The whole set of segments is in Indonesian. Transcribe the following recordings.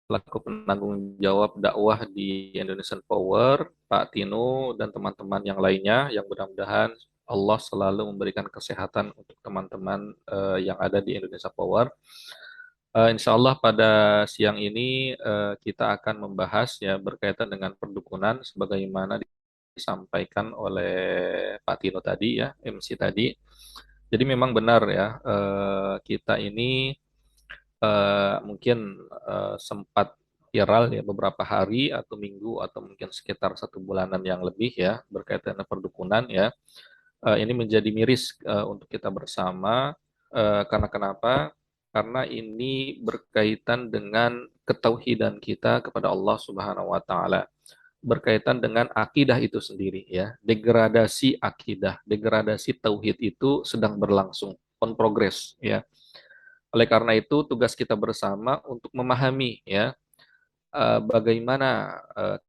selaku penanggung jawab dakwah di Indonesian Power, Pak Tino dan teman-teman yang lainnya, yang mudah-mudahan Allah selalu memberikan kesehatan untuk teman-teman yang ada di Indonesia Power. Insya Allah pada siang ini kita akan membahas ya berkaitan dengan perdukunan sebagaimana disampaikan oleh Pak Tino tadi ya, MC tadi. Jadi memang benar ya, kita ini mungkin sempat viral ya beberapa hari atau minggu atau mungkin sekitar 1 bulanan yang lebih ya berkaitan dengan perdukunan ya. Ini menjadi miris untuk kita bersama karena kenapa? Karena ini berkaitan dengan ketauhidan kita kepada Allah Subhanahu wa taala, berkaitan dengan akidah itu sendiri ya. Degradasi akidah, degradasi tauhid itu sedang berlangsung, on progress ya. Oleh karena itu tugas kita bersama untuk memahami ya bagaimana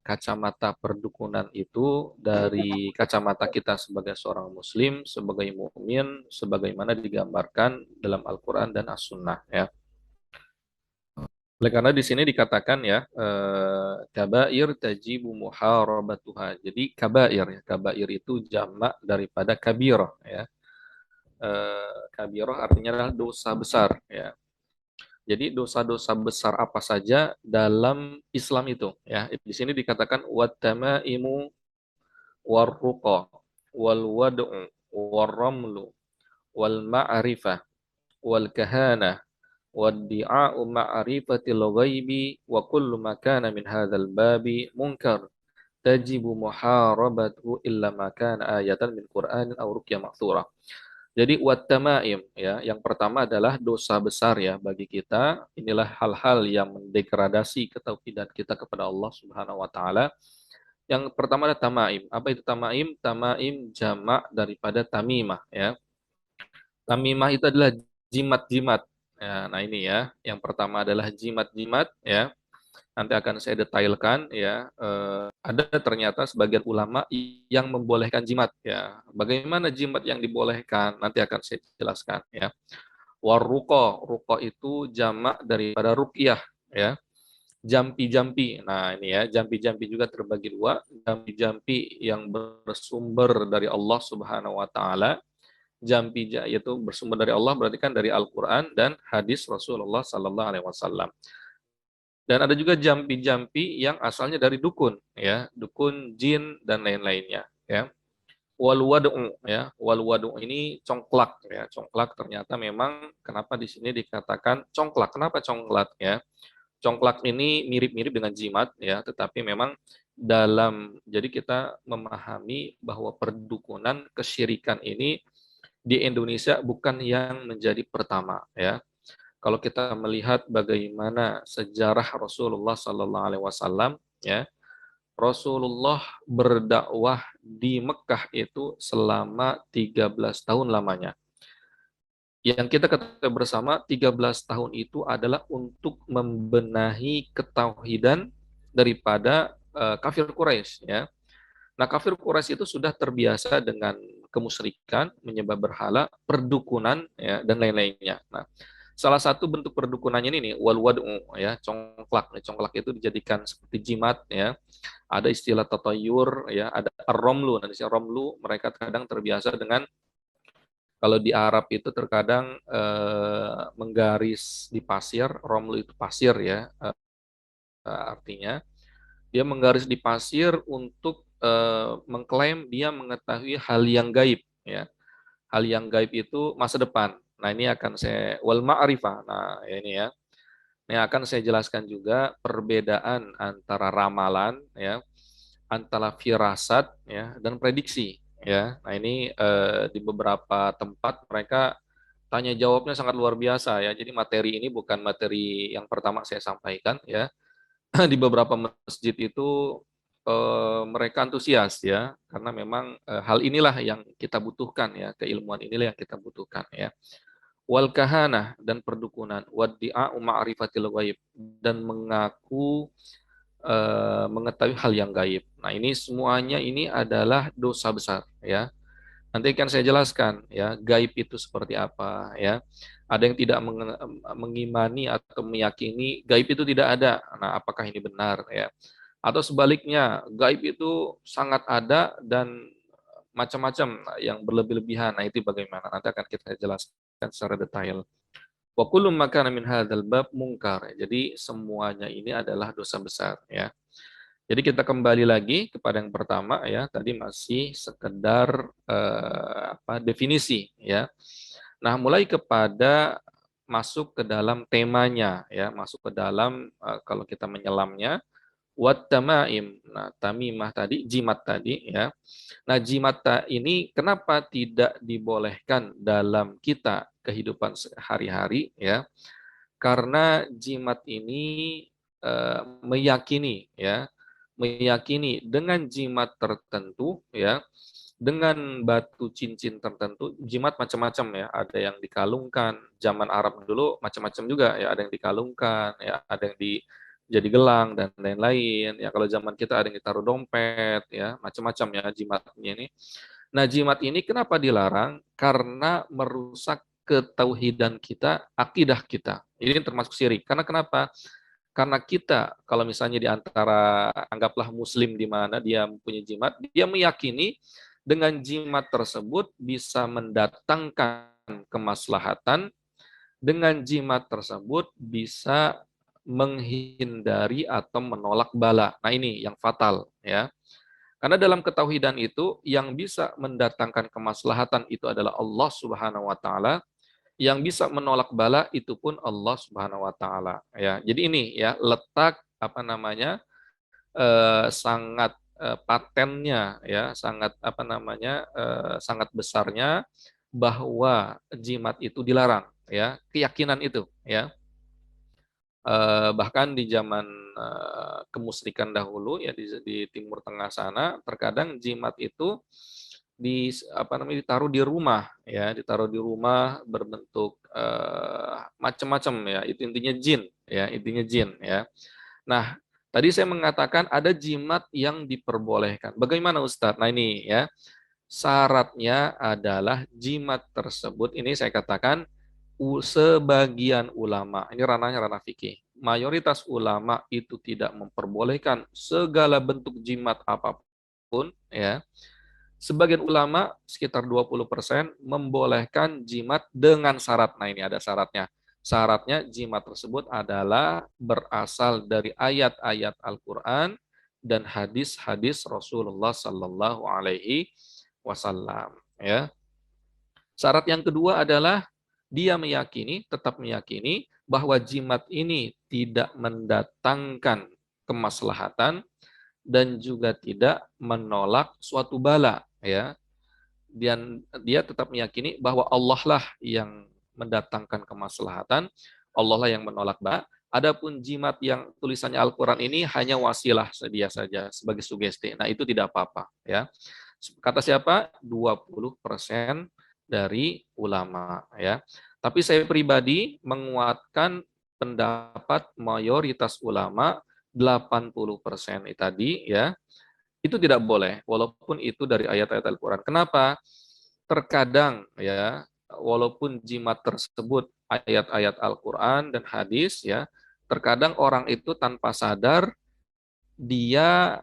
kacamata perdukunan itu dari kacamata kita sebagai seorang muslim, sebagai mukmin, sebagaimana digambarkan dalam Al-Qur'an dan As-Sunnah ya. Oleh karena di sini dikatakan ya kabair tajibu muharabatuha. Jadi kabair ya, kabair itu jamak daripada kabirah ya. Kabirah artinya adalah dosa besar ya. Jadi dosa-dosa besar apa saja dalam Islam itu ya. Di sini dikatakan watamaimu warruqa wal wad'u warramlu wal ma'rifah wal kahana waddi'a'u ma'rifatil ghaibi wa kullu ma kana min hadzal babi munkar tajibu muharabatuhu illa ma kana ayatan min Qur'anin aw ruqyah ma'thurah. Jadi wattamaim ya, yang pertama adalah dosa besar ya bagi kita. Inilah hal-hal yang mendegradasi ketauhidan kita kepada Allah Subhanahu wa taala. Yang pertama adalah tamaim. Apa itu tamaim? Tamaim jamak daripada tamimah ya. Tamimah itu adalah jimat-jimat. Ya, nah ini ya, yang pertama adalah jimat-jimat ya. Nanti akan saya detailkan ya. Ada ternyata sebagian ulama yang membolehkan jimat ya. Bagaimana jimat yang dibolehkan? Nanti akan saya jelaskan ya. Warruko, ruko itu jamak daripada ruqyah ya. Jampi-jampi. Nah, ini ya, jampi-jampi juga terbagi dua. Jampi-jampi yang bersumber dari Allah Subhanahu wa taala. Jampi yaitu bersumber dari Allah berarti kan dari Al-Qur'an dan hadis Rasulullah sallallahu alaihi wasallam. Dan ada juga jampi-jampi yang asalnya dari dukun, ya, dukun, jin dan lain-lainnya, ya. Wal wad'u ya, wal wad'u ini congklak ya, congklak ternyata memang kenapa di sini dikatakan congklak? Kenapa congklak ya? Congklak ini mirip-mirip dengan jimat ya, tetapi memang jadi kita memahami bahwa perdukunan kesyirikan ini di Indonesia bukan yang menjadi pertama ya. Kalau kita melihat bagaimana sejarah Rasulullah Sallallahu Alaihi Wasallam, ya, Rasulullah berdakwah di Mekah itu selama 13 tahun lamanya. Yang kita ketahui bersama 13 tahun itu adalah untuk membenahi ketauhidan daripada kafir Quraisy, ya. Nah, kafir Quraisy itu sudah terbiasa dengan kemusyrikan, menyembah berhala, perdukunan, ya, dan lain-lainnya. Nah, salah satu bentuk perdukunannya ini nih, wal wad'u ya, congklak. Congklak itu dijadikan seperti jimat ya. Ada istilah tatayur ya, ada ar-romlu. Nah, istilah romlu mereka kadang terbiasa dengan kalau di Arab itu terkadang menggaris di pasir, romlu itu pasir ya, artinya dia menggaris di pasir untuk mengklaim dia mengetahui hal yang gaib ya. Hal yang gaib itu masa depan. Nah, ini akan saya wal ma'rifah. Nah, ini ya. Ini akan saya jelaskan juga perbedaan antara ramalan ya, antara firasat ya dan prediksi ya. Nah, ini di beberapa tempat mereka tanya jawabnya sangat luar biasa ya. Jadi materi ini bukan materi yang pertama saya sampaikan ya. Di beberapa masjid itu mereka antusias ya karena memang hal inilah yang kita butuhkan ya, keilmuan inilah yang kita butuhkan ya. Wal kahanah dan perdukunan, waddi'a ma'rifatil ghaib dan mengaku mengetahui hal yang gaib. Nah, ini semuanya ini adalah dosa besar ya. Nanti akan saya jelaskan ya, gaib itu seperti apa ya. Ada yang tidak mengimani atau meyakini gaib itu tidak ada. Nah, apakah ini benar ya? Atau sebaliknya, gaib itu sangat ada dan macam-macam yang berlebih-lebihan. Nah, itu bagaimana? Nanti akan kita jelaskan secara detail. Wa kullu ma kana min hadzal bab munkar. Jadi semuanya ini adalah dosa besar ya. Jadi kita kembali lagi kepada yang pertama ya, tadi masih sekedar definisi ya. Nah, mulai kepada masuk ke dalam temanya ya, masuk ke dalam kalau kita menyelamnya wat tamaim. Nah, tamimah tadi, jimat tadi ya. Nah, jimat ini kenapa tidak dibolehkan dalam kita kehidupan sehari-hari ya? Karena jimat ini meyakini ya, meyakini dengan jimat tertentu ya, dengan batu cincin tertentu, jimat macam-macam ya, ada yang dikalungkan, zaman Arab dulu macam-macam juga ya, ada yang dikalungkan ya, ada yang jadi gelang dan lain-lain ya, kalau zaman kita ada yang ditaruh dompet ya, macam-macam ya jimatnya ini. Nah, jimat ini kenapa dilarang? Karena merusak ketauhidan kita, akidah kita. Ini termasuk syirik. Karena kenapa? Karena kita, kalau misalnya di antara, anggaplah muslim di mana dia mempunyai jimat, dia meyakini dengan jimat tersebut bisa mendatangkan kemaslahatan, dengan jimat tersebut bisa menghindari atau menolak bala. Nah, ini yang fatal ya. Karena dalam ketauhidan itu yang bisa mendatangkan kemaslahatan itu adalah Allah Subhanahu wa taala, yang bisa menolak bala itu pun Allah Subhanahu wa taala ya. Jadi ini ya letak sangat patennya ya, sangat sangat besarnya bahwa jimat itu dilarang ya, keyakinan itu ya. Bahkan di zaman kemusyrikan dahulu ya di Timur Tengah sana, terkadang jimat itu ditaruh di rumah ya, ditaruh di rumah berbentuk macam-macam ya, itu intinya jin ya, intinya jin ya. Nah, tadi saya mengatakan ada jimat yang diperbolehkan. Bagaimana Ustadz? Nah, ini ya, syaratnya adalah jimat tersebut, ini saya katakan sebagian ulama, ini ranahnya ranah fikih, mayoritas ulama itu tidak memperbolehkan segala bentuk jimat apapun ya. Sebagian ulama sekitar 20% membolehkan jimat dengan syarat. Nah, ini ada syaratnya. Syaratnya jimat tersebut adalah berasal dari ayat-ayat Al-Qur'an dan hadis-hadis Rasulullah Sallallahu Alaihi Wasallam ya. Syarat yang kedua adalah dia meyakini, tetap meyakini bahwa jimat ini tidak mendatangkan kemaslahatan dan juga tidak menolak suatu bala ya. Dan dia tetap meyakini bahwa Allah lah yang mendatangkan kemaslahatan, Allah lah yang menolak bala. Adapun jimat yang tulisannya Al-Qur'an ini hanya wasilah sedia saja sebagai sugesti. Nah, itu tidak apa-apa ya. Kata siapa? 20% dari ulama ya. Tapi saya pribadi menguatkan pendapat mayoritas ulama 80% tadi ya. Itu tidak boleh walaupun itu dari ayat-ayat Al-Qur'an. Kenapa? Terkadang ya, walaupun jimat tersebut ayat-ayat Al-Qur'an dan hadis ya, terkadang orang itu tanpa sadar dia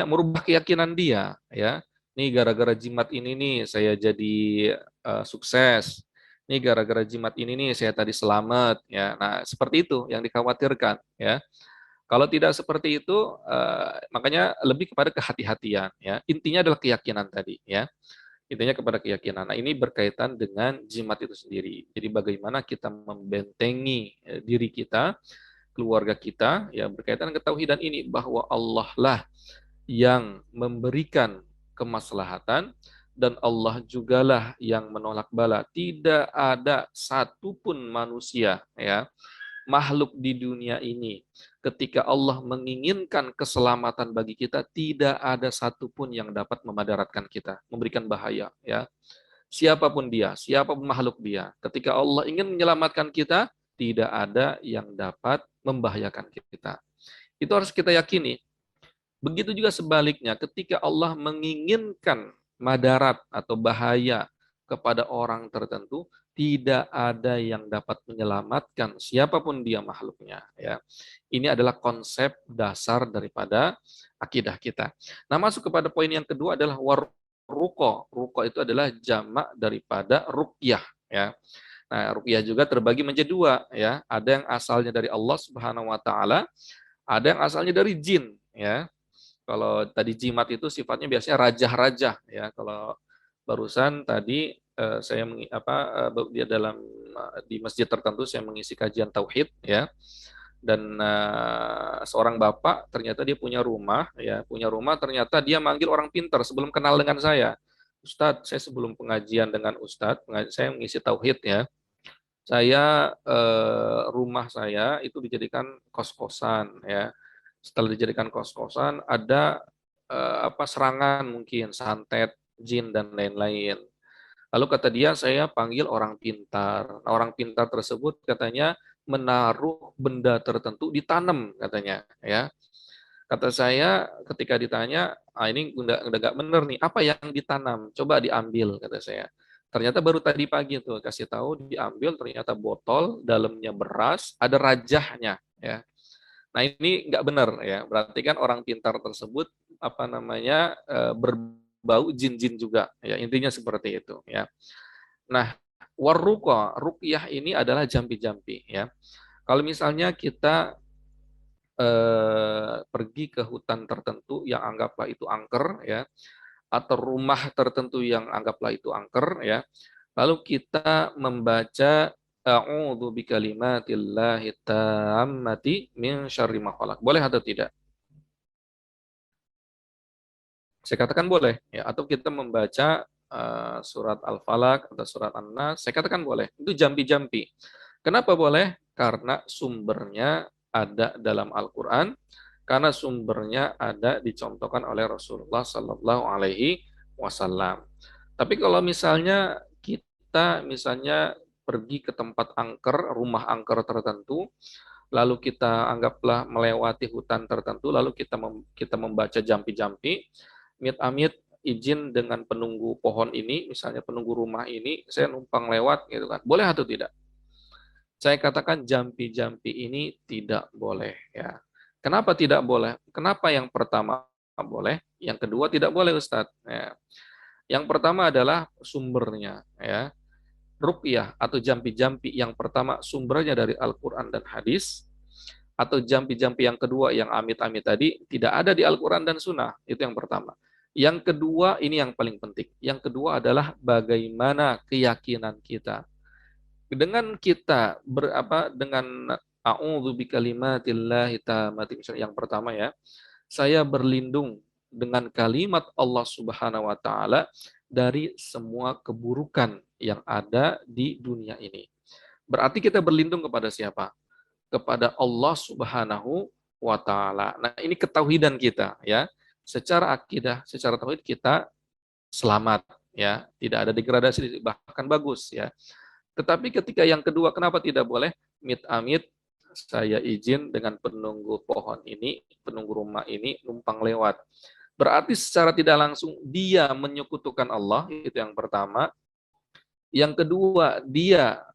merubah keyakinan dia ya. Nih gara-gara jimat ini nih saya jadi sukses. Nih gara-gara jimat ini nih saya tadi selamat ya. Nah, seperti itu yang dikhawatirkan ya. Kalau tidak seperti itu makanya lebih kepada kehati-hatian ya. Intinya adalah keyakinan tadi ya. Intinya kepada keyakinan. Nah, ini berkaitan dengan jimat itu sendiri. Jadi bagaimana kita membentengi diri kita, keluarga kita ya, berkaitan dengan ketauhidan ini bahwa Allah lah yang memberikan kemaslahatan dan Allah jugalah yang menolak bala. Tidak ada satupun manusia ya, makhluk di dunia ini ketika Allah menginginkan keselamatan bagi kita, tidak ada satupun yang dapat memadaratkan kita, memberikan bahaya ya. Siapapun dia, siapapun makhluk dia, ketika Allah ingin menyelamatkan kita, tidak ada yang dapat membahayakan kita. Itu harus kita yakini. Begitu juga sebaliknya, ketika Allah menginginkan madarat atau bahaya kepada orang tertentu, tidak ada yang dapat menyelamatkan siapapun dia makhluknya. Ya, ini adalah konsep dasar daripada akidah kita. Nah, masuk kepada poin yang kedua adalah waruko. Ruko itu adalah jamak daripada ruqyah. Ya, nah ruqyah juga terbagi menjadi dua. Ya, ada yang asalnya dari Allah Subhanahu Wa Taala, ada yang asalnya dari jin. Ya, kalau tadi jimat itu sifatnya biasanya raja-raja. Ya, kalau barusan tadi saya dia dalam di masjid tertentu saya mengisi kajian tauhid ya, dan seorang bapak ternyata dia punya rumah ternyata dia manggil orang pintar sebelum kenal dengan saya. Ustadz, saya sebelum pengajian dengan Ustadz, saya mengisi tauhid ya. Saya rumah saya itu dijadikan kos-kosan ya. Setelah dijadikan kos-kosan ada serangan mungkin santet, jin dan lain-lain. Lalu kata dia, saya panggil orang pintar. Nah, orang pintar tersebut katanya menaruh benda tertentu ditanam katanya, ya. Kata saya ketika ditanya, ini udah gak bener nih, apa yang ditanam? Coba diambil, kata saya. Ternyata baru tadi pagi tuh kasih tahu diambil ternyata botol dalamnya beras, ada rajahnya, ya. Nah ini nggak benar ya, berarti kan orang pintar tersebut berbau jin-jin juga, ya intinya seperti itu ya. Nah, warruqa, ruqyah ini adalah jampi-jampi ya. Kalau misalnya kita pergi ke hutan tertentu yang anggaplah itu angker ya, atau rumah tertentu yang anggaplah itu angker ya, lalu kita membaca a'udzu bikalimatillahi tammati min syarri ma khalaq. Boleh atau tidak? Saya katakan boleh ya, atau kita membaca surat Al-Falaq atau surat An-Nas, saya katakan boleh. Itu jampi-jampi. Kenapa boleh? Karena sumbernya ada dalam Al-Qur'an, karena sumbernya ada dicontohkan oleh Rasulullah Sallallahu Alaihi Wasallam. Tapi kalau misalnya kita misalnya pergi ke tempat angker, rumah angker tertentu, lalu kita anggaplah melewati hutan tertentu, lalu kita membaca jampi-jampi, amit-amit izin dengan penunggu pohon ini, misalnya penunggu rumah ini, saya numpang lewat gitu kan. Boleh atau tidak? Saya katakan jampi-jampi ini tidak boleh ya. Kenapa tidak boleh? Kenapa yang pertama boleh, yang kedua tidak boleh Ustadz? Ya. Yang pertama adalah sumbernya ya. Ruqyah atau jampi-jampi yang pertama sumbernya dari Al-Qur'an dan hadis, atau jampi-jampi yang kedua yang amit-amit tadi tidak ada di Al-Quran dan Sunnah. Itu yang pertama. Yang kedua, ini yang paling penting. Yang kedua adalah bagaimana keyakinan kita. Dengan kita dengan a'udzu bikalimatillahi tammati, yang pertama ya, saya berlindung dengan kalimat Allah Subhanahu wa taala dari semua keburukan yang ada di dunia ini. Berarti kita berlindung kepada siapa? Kepada Allah Subhanahu wa taala. Nah, ini ketauhidan kita ya. Secara akidah, secara tauhid kita selamat ya, tidak ada degradasi bahkan bagus ya. Tetapi ketika yang kedua kenapa tidak boleh? Mit-amit saya izin dengan penunggu pohon ini, penunggu rumah ini numpang lewat. Berarti secara tidak langsung dia menyekutukan Allah, itu yang pertama. Yang kedua, dia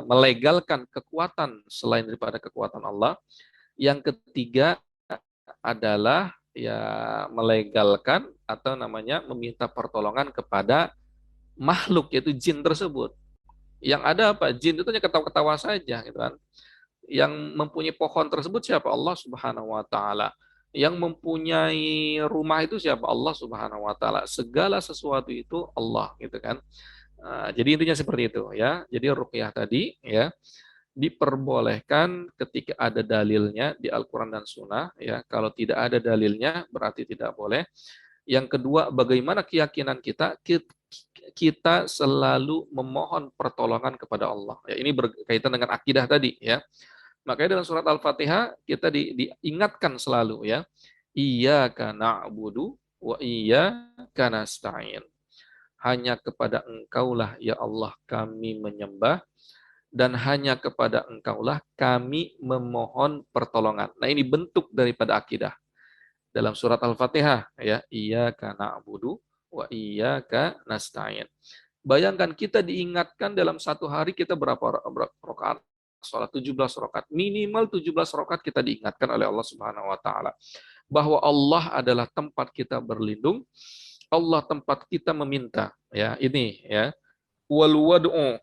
melegalkan kekuatan selain daripada kekuatan Allah. Yang ketiga adalah ya melegalkan atau meminta pertolongan kepada makhluk yaitu jin tersebut. Yang ada apa? Jin itu hanya ketawa-ketawa saja gitu kan. Yang mempunyai pohon tersebut siapa? Allah Subhanahu wa taala. Yang mempunyai rumah itu siapa? Allah Subhanahu wa taala. Segala sesuatu itu Allah gitu kan. Jadi intinya seperti itu ya. Jadi ruqyah tadi ya diperbolehkan ketika ada dalilnya di Al-Qur'an dan Sunnah ya. Kalau tidak ada dalilnya berarti tidak boleh. Yang kedua, bagaimana keyakinan kita? Kita selalu memohon pertolongan kepada Allah. Ya, ini berkaitan dengan akidah tadi ya. Makanya dalam surat Al-Fatihah kita diingatkan selalu ya. Iyyaka na'budu wa iyyaka nasta'in. Hanya kepada Engkaulah ya Allah kami menyembah, dan hanya kepada Engkaulah kami memohon pertolongan. Nah, ini bentuk daripada akidah. dalam surat Al-Fatihah ya, iyyaka na'budu wa iyyaka nasta'in. Bayangkan kita diingatkan dalam satu hari kita berapa rakaat salat, 17 rakaat. Minimal 17 rakaat kita diingatkan oleh Allah Subhanahu wa taala bahwa Allah adalah tempat kita berlindung, Allah tempat kita meminta ya. Ini ya, wal wad'u,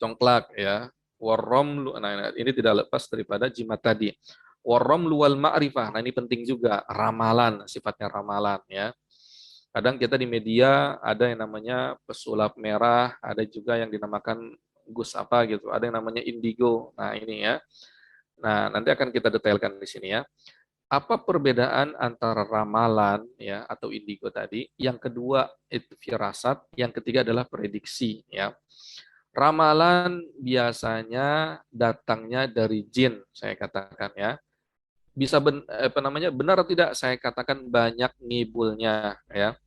congklak ya, warramlu. Nah, ini tidak lepas daripada jimat tadi. Warramlu wal ma'rifah. Nah, ini penting juga, ramalan, sifatnya ramalan ya. Kadang kita di media ada yang namanya pesulap merah, ada juga yang dinamakan gus apa gitu, ada yang namanya indigo. Nah, ini ya. Nah, nanti akan kita detailkan di sini ya. Apa perbedaan antara ramalan ya atau indigo tadi? Yang kedua itu firasat, yang ketiga adalah prediksi ya. Ramalan biasanya datangnya dari jin, saya katakan ya. Bisa benar atau tidak saya katakan banyak ngibulnya ya.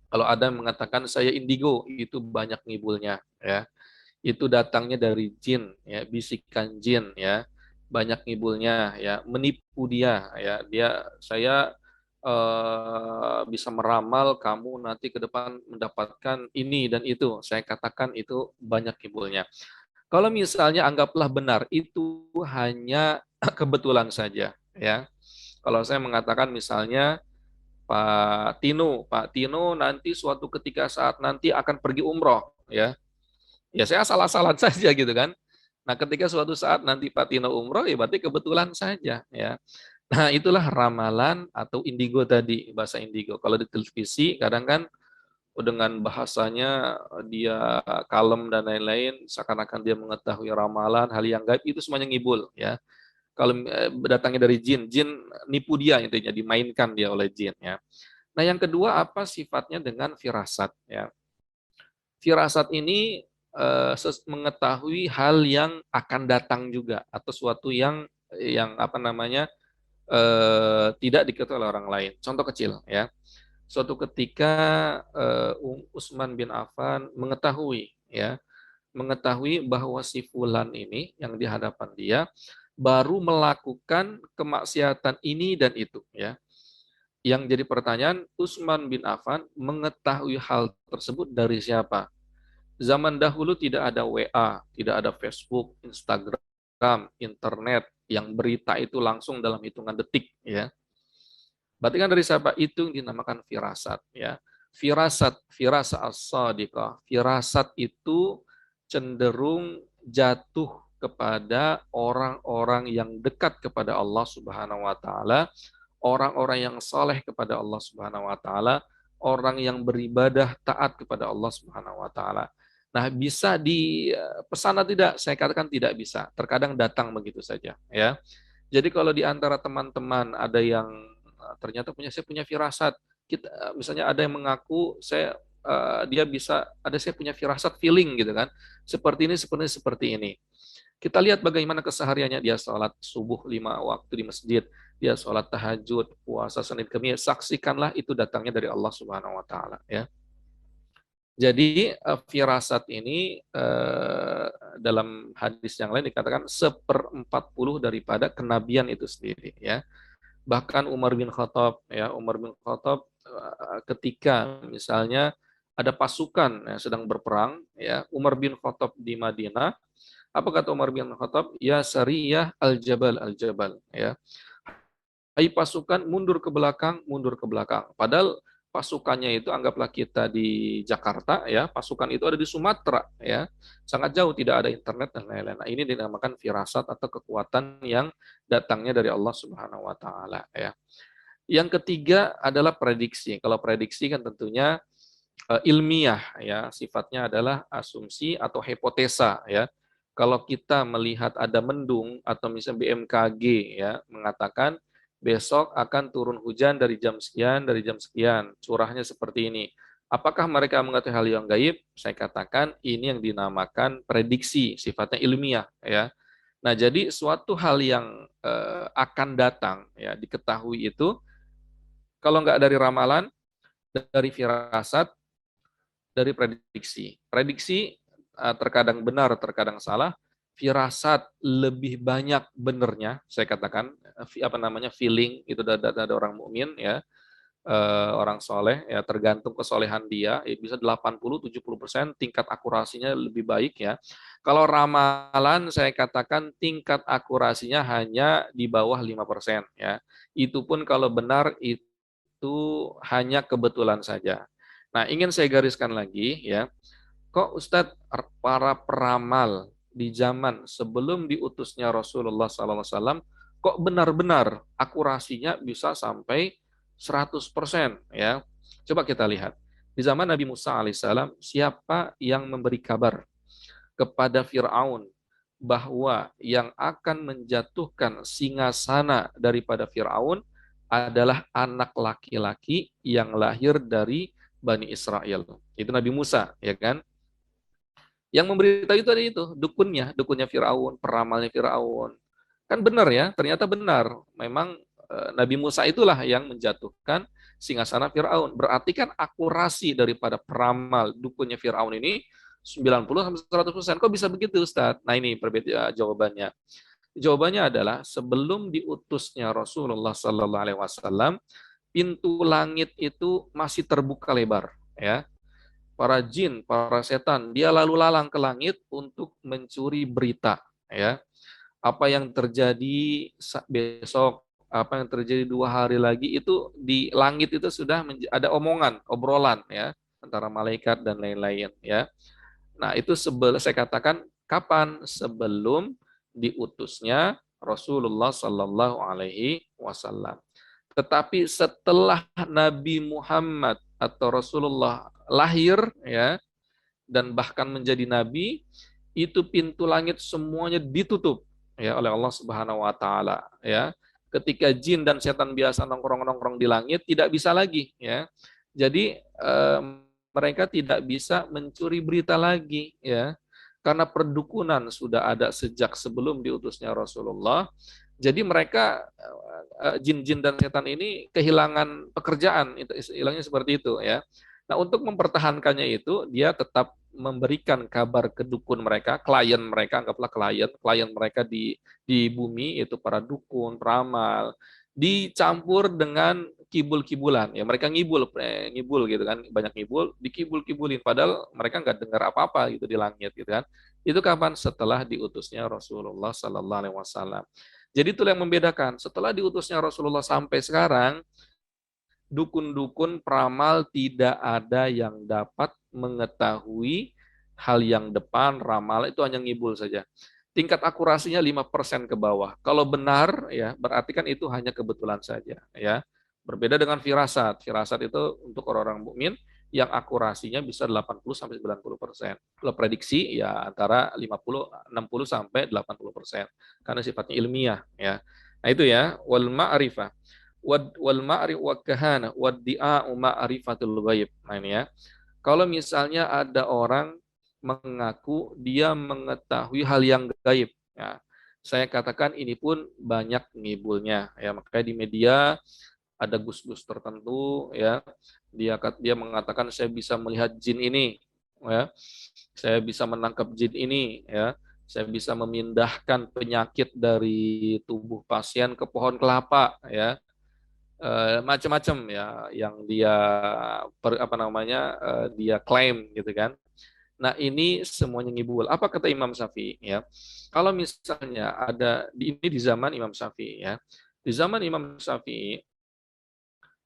Kalau ada yang mengatakan saya indigo, itu banyak ngibulnya ya. Itu datangnya dari jin ya, bisikan jin ya. Banyak ngibulnya ya, menipu dia ya. Saya bisa meramal kamu nanti ke depan mendapatkan ini dan itu. Saya katakan itu banyak ngibulnya. Kalau misalnya anggaplah benar, itu hanya kebetulan saja ya. Kalau saya mengatakan misalnya Pak Tino nanti suatu ketika saat nanti akan pergi umroh ya. Ya saya asal-asalan saja gitu kan. Nah, ketika suatu saat nanti Pak Tino umroh ya berarti kebetulan saja ya. Nah, itulah ramalan atau indigo tadi, bahasa indigo. Kalau di televisi kadang kan dengan bahasanya dia kalem dan lain-lain, seakan-akan dia mengetahui ramalan, hal yang gaib, itu semuanya ngibul ya. Kalau datangnya dari jin, jin nipu dia intinya, dimainkan dia oleh jin ya. Nah, yang kedua apa sifatnya dengan firasat ya. Firasat ini mengetahui hal yang akan datang juga atau suatu yang apa namanya tidak diketahui oleh orang lain. Contoh kecil ya. Suatu ketika Utsman bin Affan mengetahui bahwa si fulan ini yang di hadapan dia baru melakukan kemaksiatan ini dan itu ya. Yang jadi pertanyaan, Utsman bin Affan mengetahui hal tersebut dari siapa? Zaman dahulu tidak ada WA, tidak ada Facebook, Instagram, internet yang berita itu langsung dalam hitungan detik ya. Berarti kan dari siapa? Itu yang dinamakan firasat ya. Firasat as-sadiqah. Firasat itu cenderung jatuh kepada orang-orang yang dekat kepada Allah Subhanahu wa taala, orang-orang yang saleh kepada Allah Subhanahu wa taala, orang yang beribadah taat kepada Allah Subhanahu wa taala. Nah, bisa dipesan atau tidak? Saya katakan tidak bisa. Terkadang datang begitu saja ya. Jadi kalau di antara teman-teman ada yang ternyata saya punya firasat, kita misalnya ada yang mengaku dia bisa ada saya punya firasat feeling gitu kan. Seperti ini. Kita lihat bagaimana kesehariannya, dia sholat subuh 5 waktu di masjid, dia sholat tahajud, puasa Senin Kamis, saksikanlah itu datangnya dari Allah Subhanahu wa taala ya. Jadi firasat ini dalam hadis yang lain dikatakan 1/40 daripada kenabian itu sendiri ya. Bahkan Umar bin Khattab ketika misalnya ada pasukan yang sedang berperang ya, Umar bin Khattab di Madinah, apa kata Umar bin Khattab? Ya sariyah al-jabal ya. Hai pasukan mundur ke belakang, mundur ke belakang. Padahal pasukannya itu anggaplah kita di Jakarta ya, pasukan itu ada di Sumatera ya. Sangat jauh, tidak ada internet dan lain-lain. Nah, ini dinamakan firasat atau kekuatan yang datangnya dari Allah Subhanahu wa taala ya. Yang ketiga adalah prediksi. Kalau prediksi kan tentunya ilmiah ya, sifatnya adalah asumsi atau hipotesa ya. Kalau kita melihat ada mendung atau misalnya BMKG ya mengatakan besok akan turun hujan dari jam sekian, curahnya seperti ini. Apakah mereka mengetahui hal yang gaib? Saya katakan ini yang dinamakan prediksi, sifatnya ilmiah ya. Nah, jadi suatu hal yang akan datang ya diketahui itu kalau nggak dari ramalan, dari firasat, dari prediksi. Prediksi terkadang benar, terkadang salah. firasat lebih banyak benernya, saya katakan feeling itu ada orang mukmin ya, orang soleh ya, tergantung kesolehan dia ya, bisa 80-70% tingkat akurasinya lebih baik ya. Kalau ramalan saya katakan tingkat akurasinya hanya di bawah 5% ya. Itu pun kalau benar itu hanya kebetulan saja. Nah, ingin saya gariskan lagi ya, kok Ustadz para peramal di zaman sebelum diutusnya Rasulullah SAW kok benar-benar akurasinya bisa sampai 100% ya. Coba kita lihat. Di zaman Nabi Musa alaihissalam, siapa yang memberi kabar kepada Fir'aun bahwa yang akan menjatuhkan singgasana daripada Fir'aun adalah anak laki-laki yang lahir dari Bani Israel. Itu Nabi Musa, ya kan? Yang memberitahu itu ada itu, dukunnya Firaun, peramalnya Firaun. Kan benar ya, ternyata benar. Memang Nabi Musa itulah yang menjatuhkan singgasana Firaun. Berarti kan akurasi daripada peramal dukunnya Firaun ini 90 sampai 100%. Kok bisa begitu, Ustaz? Nah, ini perbedaan jawabannya. Jawabannya adalah sebelum diutusnya Rasulullah Sallallahu Alaihi Wasallam, pintu langit itu masih terbuka lebar, ya, para jin, para setan, dia lalu lalang ke langit untuk mencuri berita, ya. Apa yang terjadi besok, apa yang terjadi 2 hari lagi itu di langit itu sudah ada omongan, obrolan ya antara malaikat dan lain-lain ya. Nah, itu saya katakan kapan sebelum diutusnya Rasulullah Sallallahu Alaihi Wasallam. Tetapi setelah Nabi Muhammad atau Rasulullah lahir ya dan bahkan menjadi nabi, itu pintu langit semuanya ditutup ya oleh Allah Subhanahu wa taala ya. Ketika jin dan setan biasa nongkrong-nongkrong di langit tidak bisa lagi ya. Jadi mereka tidak bisa mencuri berita lagi ya. Karena perdukunan sudah ada sejak sebelum diutusnya Rasulullah. Jadi mereka jin-jin dan setan ini kehilangan pekerjaan, itu istilahnya seperti itu ya. Nah, untuk mempertahankannya itu dia tetap memberikan kabar ke dukun mereka, klien mereka, anggaplah klien mereka di bumi itu para dukun, peramal, dicampur dengan kibul-kibulan ya, mereka ngibul gitu kan, banyak ngibul, dikibul-kibulin padahal mereka nggak dengar apa-apa gitu di langit gitu kan. Itu kapan? Setelah diutusnya Rasulullah Sallallahu Alaihi Wasallam. Jadi itulah yang membedakan. Setelah diutusnya Rasulullah sampai sekarang, dukun-dukun peramal tidak ada yang dapat mengetahui hal yang depan, ramal itu hanya ngibul saja. Tingkat akurasinya 5% ke bawah. Kalau benar ya, berarti kan itu hanya kebetulan saja ya. Berbeda dengan firasat. Firasat itu untuk orang-orang mukmin yang akurasinya bisa 80 sampai 90%. Kalau prediksi ya antara 60 sampai 80% karena sifatnya ilmiah ya. Nah itu ya, wal ma'rifah wal ma'rif wa kahana wad di'a'u ma'rifatul ghaib. Nah ini ya. Kalau misalnya ada orang mengaku dia mengetahui hal yang gaib, ya, saya katakan ini pun banyak ngibulnya ya. Makanya di media ada gus-gus tertentu ya, dia mengatakan saya bisa melihat jin ini ya. Saya bisa menangkap jin ini ya. Saya bisa memindahkan penyakit dari tubuh pasien ke pohon kelapa ya, macam-macam ya yang dia dia klaim gitu kan. Nah, ini semuanya ngibul. Apa kata Imam Syafi'i ya? Kalau misalnya ada ini di zaman Imam Syafi'i ya. Di zaman Imam Syafi'i,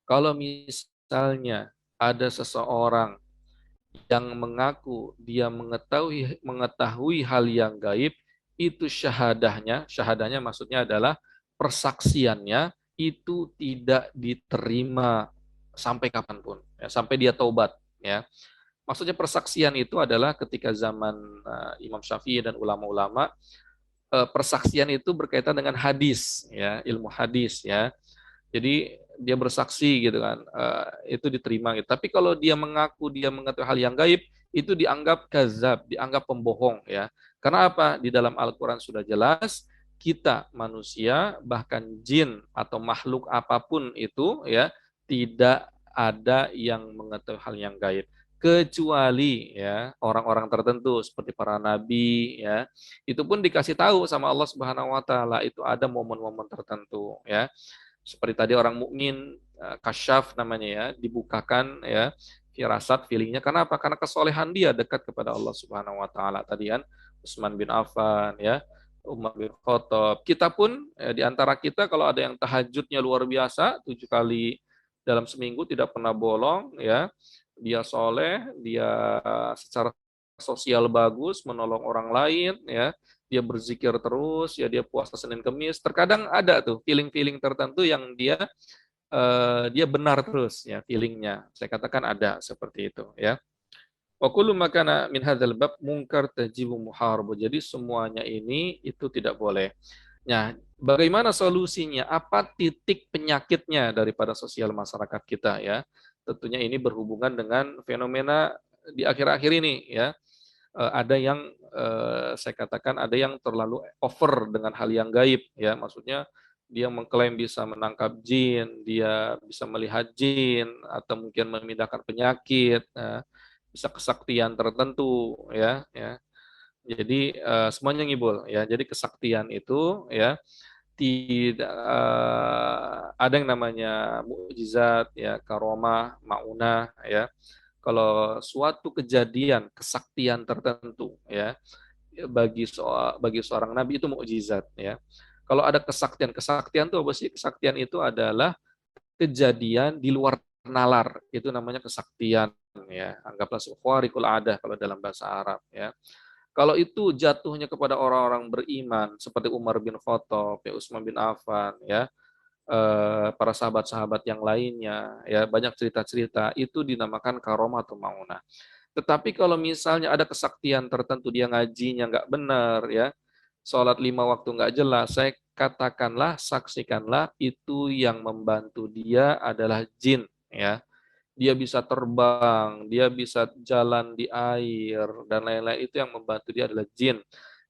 kalau misalnya ada seseorang yang mengaku dia mengetahui hal yang gaib, itu syahadahnya maksudnya adalah persaksiannya itu tidak diterima sampai kapanpun, ya, sampai dia taubat. Ya, maksudnya persaksian itu adalah ketika zaman Imam Syafi'i dan ulama-ulama, persaksian itu berkaitan dengan hadis, ya, ilmu hadis, ya. Jadi dia bersaksi gitu kan, itu diterima gitu. Tapi kalau dia mengaku dia mengetahui hal yang gaib, itu dianggap kazab, dianggap pembohong ya. Karena apa? Di dalam Al-Qur'an sudah jelas kita manusia bahkan jin atau makhluk apapun itu ya tidak ada yang mengetahui hal yang gaib. kecuali ya orang-orang tertentu seperti para nabi ya. Itu pun dikasih tahu sama Allah Subhanahu wa taala, itu ada momen-momen tertentu ya. Seperti tadi orang mukmin kasyaf namanya ya, dibukakan ya firasat feelingnya. Karena apa? Karena kesolehan dia dekat kepada Allah Subhanahu wa taala tadi kan. Utsman bin Affan ya, Umar bin Khattab. Kita pun di antara kita kalau ada yang tahajudnya luar biasa 7 kali dalam seminggu tidak pernah bolong ya, dia soleh, dia secara sosial bagus, menolong orang lain ya, dia berzikir terus ya, dia puasa Senin Kemis. Terkadang ada tuh feeling-feeling tertentu yang dia benar terus ya feelingnya. Saya katakan ada seperti itu ya. Wa kullu makana min hadzal bab munkar tajibu muharabu. Jadi semuanya ini itu tidak boleh. Nah, bagaimana solusinya? Apa titik penyakitnya daripada sosial masyarakat kita ya? Tentunya ini berhubungan dengan fenomena di akhir-akhir ini ya. Ada yang saya katakan ada yang terlalu over dengan hal yang gaib ya. Maksudnya dia mengklaim bisa menangkap jin, dia bisa melihat jin atau mungkin memindahkan penyakit, bisa kesaktian tertentu ya, ya. Jadi semuanya ngibul ya. Jadi kesaktian itu ya tidak ada yang namanya mukjizat ya, karomah, maunah ya. Kalau suatu kejadian kesaktian tertentu ya bagi seorang nabi itu mukjizat ya. Kalau ada kesaktian itu apa sih? Kesaktian itu adalah kejadian di luar nalar, itu namanya kesaktian ya. Anggaplah khariqul adah kalau dalam bahasa Arab ya. Kalau itu jatuhnya kepada orang-orang beriman seperti Umar bin Khattab, ya, Utsman bin Affan ya, para sahabat-sahabat yang lainnya ya, banyak cerita-cerita itu dinamakan karomah atau maunah. Tetapi kalau misalnya ada kesaktian tertentu, dia ngajinya nggak benar ya, sholat 5 waktu nggak jelas, saya katakanlah, saksikanlah itu yang membantu dia adalah jin ya. Dia bisa terbang, dia bisa jalan di air dan lain-lain, itu yang membantu dia adalah jin.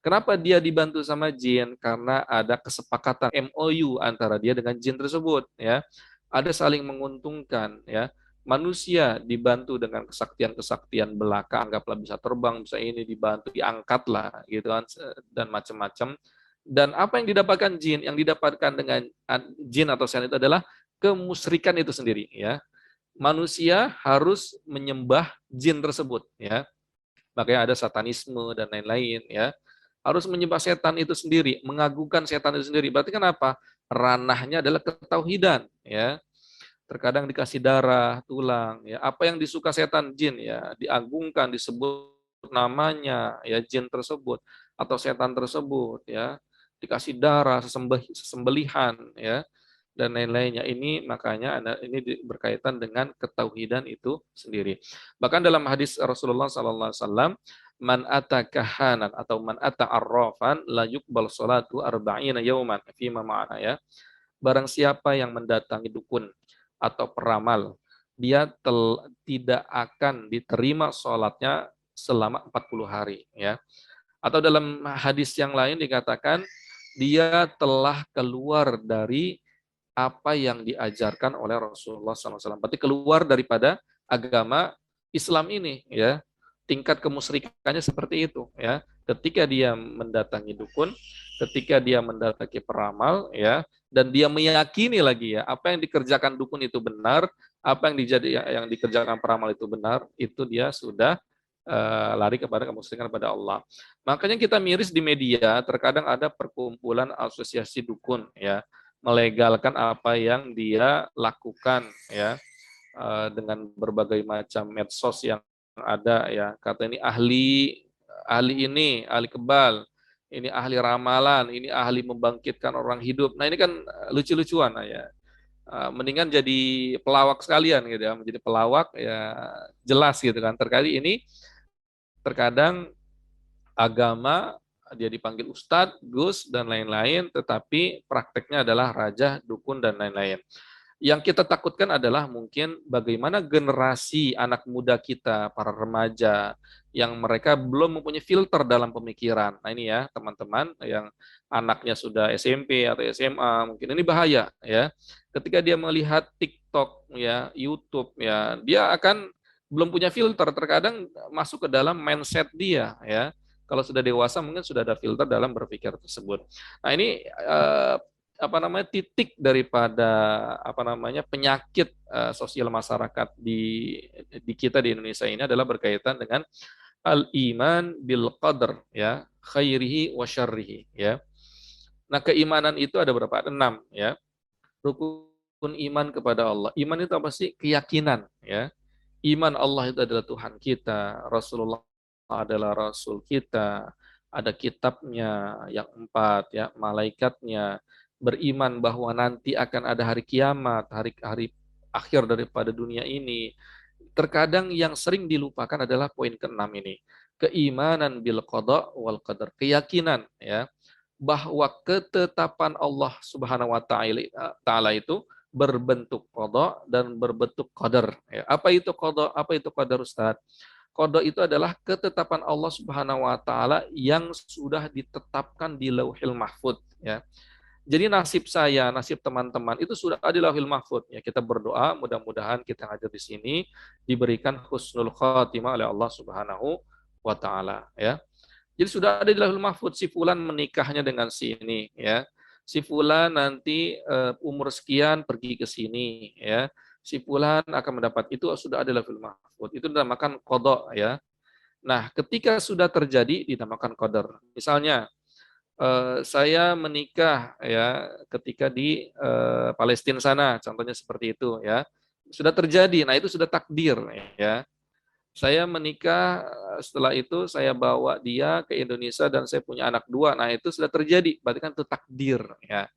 Kenapa dia dibantu sama jin? Karena ada kesepakatan MOU antara dia dengan jin tersebut ya. Ada saling menguntungkan ya. Manusia dibantu dengan kesaktian-kesaktian belaka, anggaplah bisa terbang, bisa ini, dibantu, diangkat lah gitu kan, dan macam-macam. Dan apa yang didapatkan jin? Yang didapatkan dengan jin atau setan itu adalah kemusyrikan itu sendiri ya. Manusia harus menyembah jin tersebut ya. Makanya ada satanisme dan lain-lain ya. Harus menyembah setan itu sendiri, mengagungkan setan itu sendiri. Berarti kan apa? Ranahnya adalah ketauhidan ya. Terkadang dikasih darah, tulang ya. Apa yang disuka setan jin ya, diagungkan, disebut namanya ya, jin tersebut atau setan tersebut ya. Dikasih darah, sesembelihan ya, dan lain-lainnya. Ini makanya ini berkaitan dengan ketauhidan itu sendiri. Bahkan dalam hadis Rasulullah SAW, man ata kahanan atau man ata arrafan la yuqbal salatu arba'ina yauman fima ma'ana ya. Barang siapa yang mendatangi dukun atau peramal, dia tidak akan diterima sholatnya selama 40 hari ya. Atau dalam hadis yang lain dikatakan dia telah keluar dari apa yang diajarkan oleh Rasulullah SAW. Berarti keluar daripada agama Islam ini ya. Tingkat kemusyrikannya seperti itu ya. Ketika dia mendatangi dukun, ketika dia mendatangi peramal ya, dan dia meyakini lagi ya apa yang dikerjakan dukun itu benar, apa yang dikerjakan peramal itu benar, itu dia sudah lari kepada kemusyrikan kepada Allah. Makanya kita miris di media, terkadang ada perkumpulan asosiasi dukun ya, melegalkan apa yang dia lakukan ya, dengan berbagai macam medsos yang ada ya. Kata ini ahli kebal, ini ahli ramalan, ini ahli membangkitkan orang hidup. Nah, ini kan lucu-lucuan ya. Mendingan jadi pelawak sekalian gitu ya, menjadi pelawak ya, jelas gitu kan. Terkadang agama dia dipanggil ustadz, gus dan lain-lain, tetapi prakteknya adalah raja, dukun dan lain-lain. Yang kita takutkan adalah mungkin bagaimana generasi anak muda kita, para remaja, yang mereka belum mempunyai filter dalam pemikiran. Nah ini ya teman-teman yang anaknya sudah SMP atau SMA, mungkin ini bahaya ya. Ketika dia melihat TikTok ya, YouTube ya, dia akan belum punya filter, terkadang masuk ke dalam mindset dia ya. Kalau sudah dewasa mungkin sudah ada filter dalam berpikir tersebut. Nah, ini apa namanya titik daripada apa namanya penyakit sosial masyarakat di kita di Indonesia ini adalah berkaitan dengan al-iman bil qadar ya, khairihi wa syarrihi ya. Nah, keimanan itu ada berapa? Ada 6 ya. Rukun iman kepada Allah. Iman itu apa sih? Keyakinan ya. Iman Allah itu adalah Tuhan kita, Rasulullah adalah Rasul kita, ada kitabnya yang 4 ya, malaikatnya, beriman bahwa nanti akan ada hari kiamat, hari-hari akhir daripada dunia ini. Terkadang yang sering dilupakan adalah poin ke-6 ini. Keimanan bil qada wal qadar, keyakinan ya bahwa ketetapan Allah Subhanahu wa taala itu berbentuk qada dan berbentuk qadar. Ya, apa itu qada? Apa itu qadar, Ustaz? Qada itu adalah ketetapan Allah Subhanahu wa taala yang sudah ditetapkan di Lauhil Mahfuz ya. Jadi nasib saya, nasib teman-teman itu sudah ada di Lauhil Mahfuz ya. Kita berdoa mudah-mudahan kita yang hadir di sini diberikan husnul khatimah oleh Allah Subhanahu wa taala ya. Jadi sudah ada di Lauhul Mahfuz si fulan menikahnya dengan si ini ya. Si fulan nanti umur sekian pergi ke sini ya. Si fulan akan mendapat itu sudah ada di Lauhul Mahfuz. Itu dinamakan qada ya. Nah, ketika sudah terjadi dinamakan qadar. Misalnya saya menikah ya ketika di Palestina sana, contohnya seperti itu ya. Sudah terjadi. Nah, itu sudah takdir ya. Saya menikah, setelah itu saya bawa dia ke Indonesia dan saya punya anak 2. Nah, itu sudah terjadi, berarti kan itu takdir ya.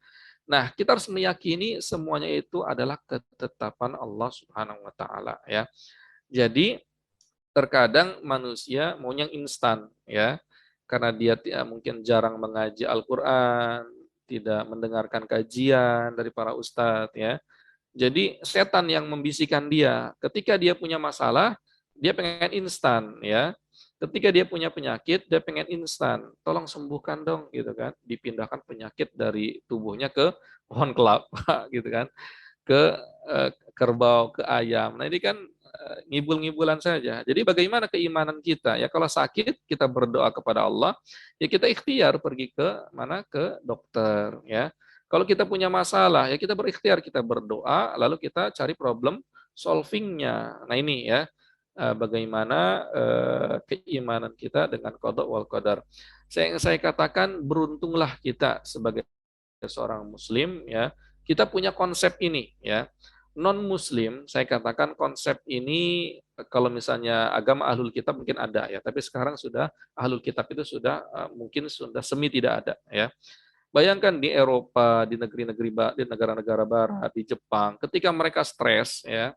Nah, kita harus meyakini semuanya itu adalah ketetapan Allah Subhanahu wa taala ya. Jadi terkadang manusia maunya instan ya. Karena dia mungkin jarang mengaji Al-Qur'an, tidak mendengarkan kajian dari para ustadz ya. Jadi setan yang membisikkan dia, ketika dia punya masalah, dia pengen instan ya. Ketika dia punya penyakit, dia pengen instan. Tolong sembuhkan dong gitu kan. Dipindahkan penyakit dari tubuhnya ke pohon kelapa gitu kan. Ke kerbau, ke ayam. Nah, ini kan ngibul-ngibulan saja. Jadi bagaimana keimanan kita? Ya kalau sakit kita berdoa kepada Allah, ya kita ikhtiar pergi ke mana? Ke dokter ya. Kalau kita punya masalah, ya kita berikhtiar, kita berdoa, lalu kita cari problem solvingnya. Nah ini ya, bagaimana keimanan kita dengan qada wal qadar. Saya katakan beruntunglah kita sebagai seorang muslim ya, kita punya konsep ini ya. Non muslim saya katakan konsep ini kalau misalnya agama ahlul kitab mungkin ada ya, tapi sekarang sudah ahlul kitab itu sudah mungkin sudah semi tidak ada ya. Bayangkan di Eropa, di negeri-negeri di negara-negara barat, di Jepang, ketika mereka stres ya,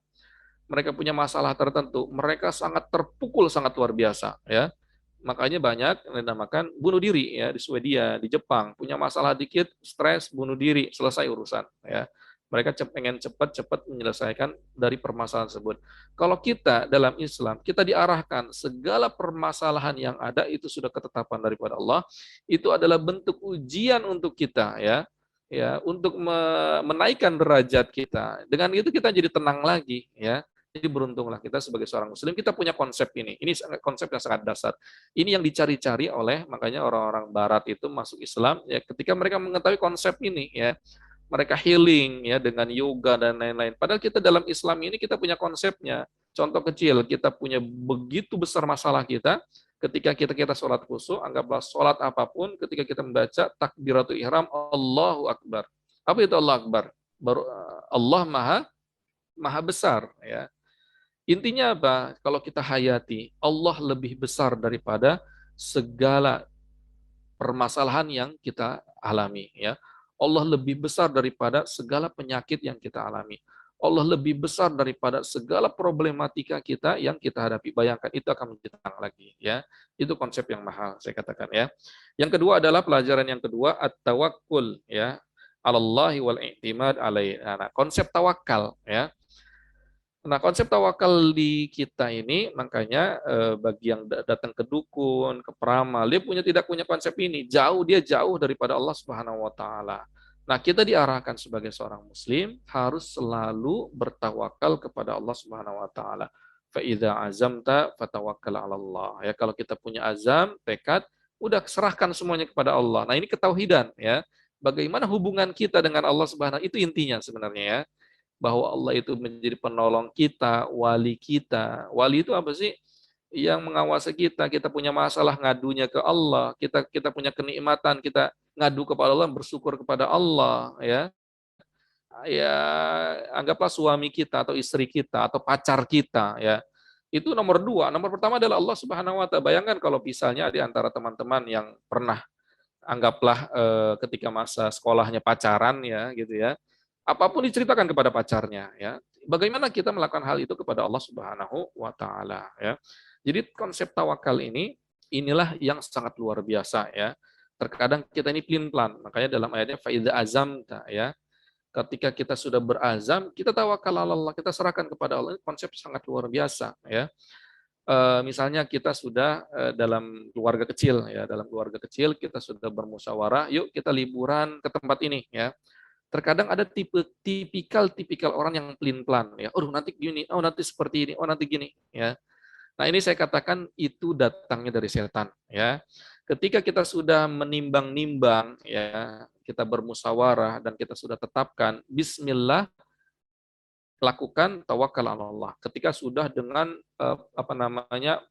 mereka punya masalah tertentu, mereka sangat terpukul sangat luar biasa ya. Makanya banyak yang dinamakan bunuh diri ya di Swedia, di Jepang, punya masalah dikit, stres, bunuh diri, selesai urusan ya. Mereka pengen cepat-cepat menyelesaikan dari permasalahan tersebut. Kalau kita dalam Islam, kita diarahkan segala permasalahan yang ada itu sudah ketetapan daripada Allah, itu adalah bentuk ujian untuk kita ya. Ya, untuk menaikkan derajat kita. Dengan itu kita jadi tenang lagi ya. Jadi beruntunglah kita sebagai seorang muslim, kita punya konsep ini. Ini konsep yang sangat dasar. Ini yang dicari-cari oleh, makanya orang-orang barat itu masuk Islam, ya ketika mereka mengetahui konsep ini, ya mereka healing ya dengan yoga dan lain-lain. Padahal kita dalam Islam ini kita punya konsepnya. Contoh kecil, kita punya begitu besar masalah kita, ketika kita sholat khusyuk, anggaplah sholat apapun, ketika kita membaca takbiratul ihram, Allahu Akbar. Apa itu Allah Akbar? Baru Allah maha besar ya. Intinya apa? Kalau kita hayati, Allah lebih besar daripada segala permasalahan yang kita alami. Ya, Allah lebih besar daripada segala penyakit yang kita alami. Allah lebih besar daripada segala problematika kita yang kita hadapi. Bayangkan itu akan menjadi tenang lagi. Ya, itu konsep yang mahal saya katakan ya. Yang kedua adalah pelajaran yang kedua at-tawakkul ya. Alallahi wal i'timad alaihi. Nah, konsep tawakal ya. Nah, konsep tawakal di kita ini makanya bagi yang datang ke dukun, ke peramal, dia tidak punya konsep ini. Dia jauh daripada Allah Subhanahu wa taala. Nah, kita diarahkan sebagai seorang muslim harus selalu bertawakal kepada Allah Subhanahu wa taala. fa idza azamta fatawakkal 'ala Allah. Ya, kalau kita punya azam, tekad, udah serahkan semuanya kepada Allah. Nah, ini ketauhidan ya. Bagaimana hubungan kita dengan Allah Subhanahu, itu intinya sebenarnya ya. Bahwa Allah itu menjadi penolong kita, wali kita. Wali itu apa sih? Yang mengawasi kita. Kita punya masalah, ngadunya ke Allah. Kita punya kenikmatan, kita ngadu kepada Allah, bersyukur kepada Allah ya. Ya, anggaplah suami kita atau istri kita atau pacar kita ya. Itu nomor dua. Nomor pertama adalah Allah Subhanahu wa Ta'ala. Bayangkan kalau misalnya di antara teman-teman yang pernah, anggaplah ketika masa sekolahnya pacaran ya gitu ya. Apapun diceritakan kepada pacarnya ya. Bagaimana kita melakukan hal itu kepada Allah Subhanahu wa Ta'ala ya. Jadi konsep tawakal ini, inilah yang sangat luar biasa ya. Terkadang kita ini pelin-pelan. Makanya dalam ayatnya faidza azamta ya. Ketika kita sudah berazam, kita tawakal Allah, kita serahkan kepada Allah. Ini konsep sangat luar biasa ya. Misalnya kita sudah dalam keluarga kecil ya, dalam keluarga kecil kita sudah bermusyawarah, yuk kita liburan ke tempat ini ya. Terkadang ada tipikal orang yang pelin-pelan ya. Oh, nanti gini, oh nanti seperti ini, oh nanti gini ya. Nah, ini saya katakan itu datangnya dari setan ya. Ketika kita sudah menimbang-nimbang ya, kita bermusyawarah dan kita sudah tetapkan bismillah, lakukan tawakal Allah. Ketika sudah dengan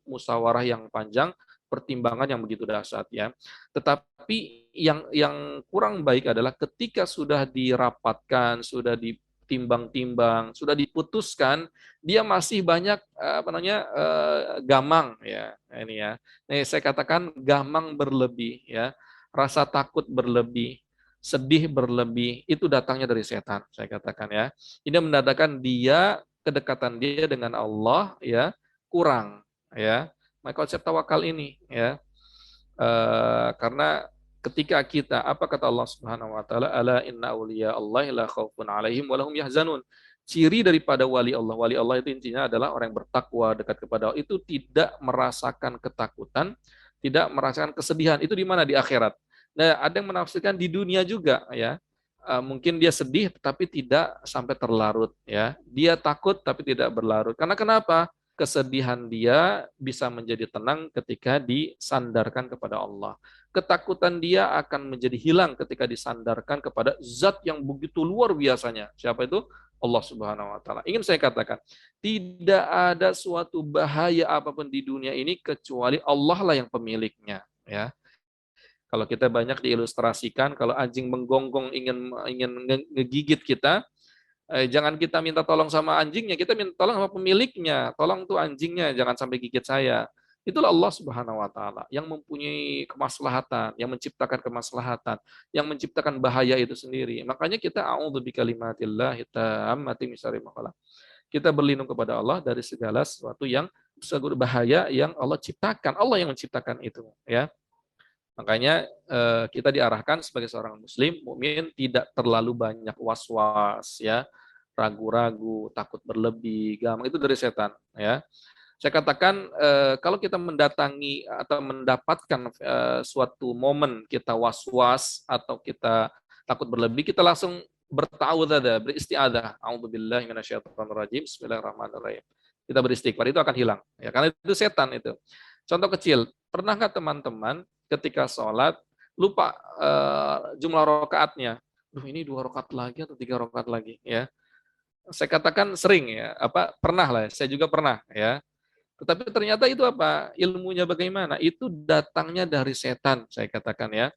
musyawarah yang panjang, pertimbangan yang begitu dahsyat ya. Tetapi yang kurang baik adalah ketika sudah dirapatkan, sudah ditimbang-timbang, sudah diputuskan, dia masih banyak gamang ya. Ini ya. Nih saya katakan gamang berlebih ya. Rasa takut berlebih, sedih berlebih, itu datangnya dari setan, saya katakan ya. Ini menandakan kedekatan dia dengan Allah ya kurang ya. Maka konsep tawakal ini ya, karena ketika kita, apa kata Allah Subhanahu wa taala, ala inna auliya Allah la khaufun alaihim wa lahum yahzanun. Ciri daripada wali Allah itu intinya adalah orang yang bertakwa dekat kepada Allah itu tidak merasakan ketakutan, tidak merasakan kesedihan. Itu di mana? Di akhirat. Nah, ada yang menafsirkan di dunia juga ya. Mungkin dia sedih tapi tidak sampai terlarut ya. Dia takut tapi tidak berlarut. Karena kenapa? Kesedihan dia bisa menjadi tenang ketika disandarkan kepada Allah. Ketakutan dia akan menjadi hilang ketika disandarkan kepada zat yang begitu luar biasanya. Siapa itu? Allah Subhanahu wa taala. Ingin saya katakan, tidak ada suatu bahaya apapun di dunia ini kecuali Allah lah yang pemiliknya, ya. Kalau kita banyak diilustrasikan, kalau anjing menggonggong ingin ngegigit kita, jangan kita minta tolong sama anjingnya, kita minta tolong sama pemiliknya. Tolong tuh anjingnya, jangan sampai gigit saya. Itulah Allah Subhanahu wa taala yang mempunyai kemaslahatan, yang menciptakan kemaslahatan, yang menciptakan bahaya itu sendiri. Makanya kita a'udzu bikalimatillahi tammati min syarri ma khalaq. Kita berlindung kepada Allah dari segala sesuatu yang bahaya yang Allah ciptakan. Allah yang menciptakan itu, ya. Makanya kita diarahkan sebagai seorang muslim mukmin tidak terlalu banyak was-was ya, ragu-ragu, takut berlebih, gampang itu dari setan ya. Saya katakan kalau kita mendatangi atau mendapatkan suatu momen kita was-was atau kita takut berlebih, kita langsung bertaudzada, beristiadzah. A'udzubillahi minasyaitonirrajim. Bismillahirrahmanirrahim. Kita beristighfar, itu akan hilang ya, karena itu setan itu. Contoh kecil, pernahkah teman-teman ketika sholat lupa jumlah rakaatnya? Duh, ini 2 rakaat lagi atau 3 rakaat lagi ya. Saya katakan sering ya, pernah lah, saya juga pernah ya. Tetapi ternyata itu apa? Ilmunya bagaimana? Itu datangnya dari setan, saya katakan ya.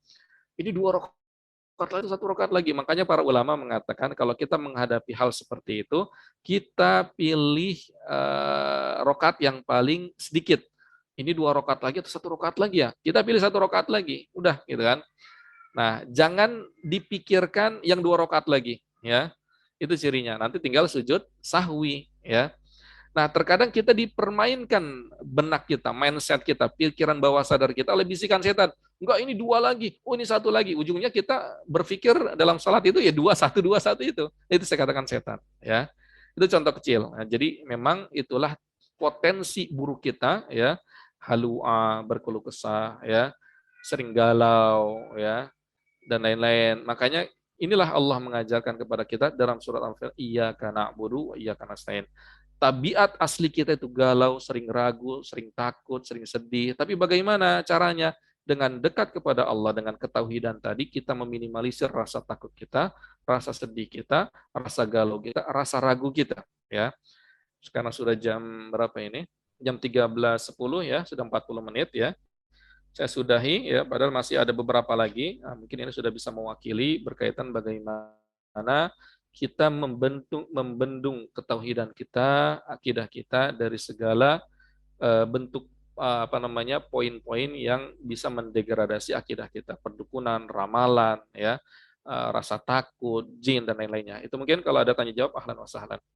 Ini 2 rakaat lagi, 1 rakaat lagi. Makanya para ulama mengatakan kalau kita menghadapi hal seperti itu, kita pilih rakaat yang paling sedikit. Ini 2 rakaat lagi atau 1 rakaat lagi ya? Kita pilih 1 rakaat lagi, udah gitu kan. Nah, jangan dipikirkan yang 2 rakaat lagi ya. Itu cirinya. Nanti tinggal sujud sahwi ya. Nah, terkadang kita dipermainkan benak kita, mindset kita, pikiran bawah sadar kita oleh bisikan setan. Enggak, ini 2 lagi, oh ini 1 lagi. Ujungnya kita berpikir dalam salat itu ya 2 1 itu. Itu saya katakan setan ya. Itu contoh kecil. Nah, jadi memang itulah potensi buruk kita ya. Halua, berkeluh kesah ya, sering galau ya, dan lain-lain. Makanya inilah Allah mengajarkan kepada kita dalam surat Al-Fatihah, iyyaka na'budu wa iyyaka nasta'in. tabiat asli kita itu galau, sering ragu, sering takut, sering sedih. Tapi bagaimana caranya? Dengan dekat kepada Allah, dengan ketauhidan tadi, kita meminimalisir rasa takut kita, rasa sedih kita, rasa galau kita, rasa ragu kita. Ya, sekarang sudah jam berapa ini? Jam 13.10 ya, sudah 40 menit ya. Saya sudahi ya, padahal masih ada beberapa lagi. Nah, mungkin ini sudah bisa mewakili berkaitan bagaimana kita membendung ketauhidan kita, akidah kita dari segala bentuk apa namanya poin-poin yang bisa mendegradasi akidah kita, perdukunan, ramalan, ya, rasa takut, jin dan lain-lainnya. Itu mungkin kalau ada tanya jawab, ahlan wa sahlan.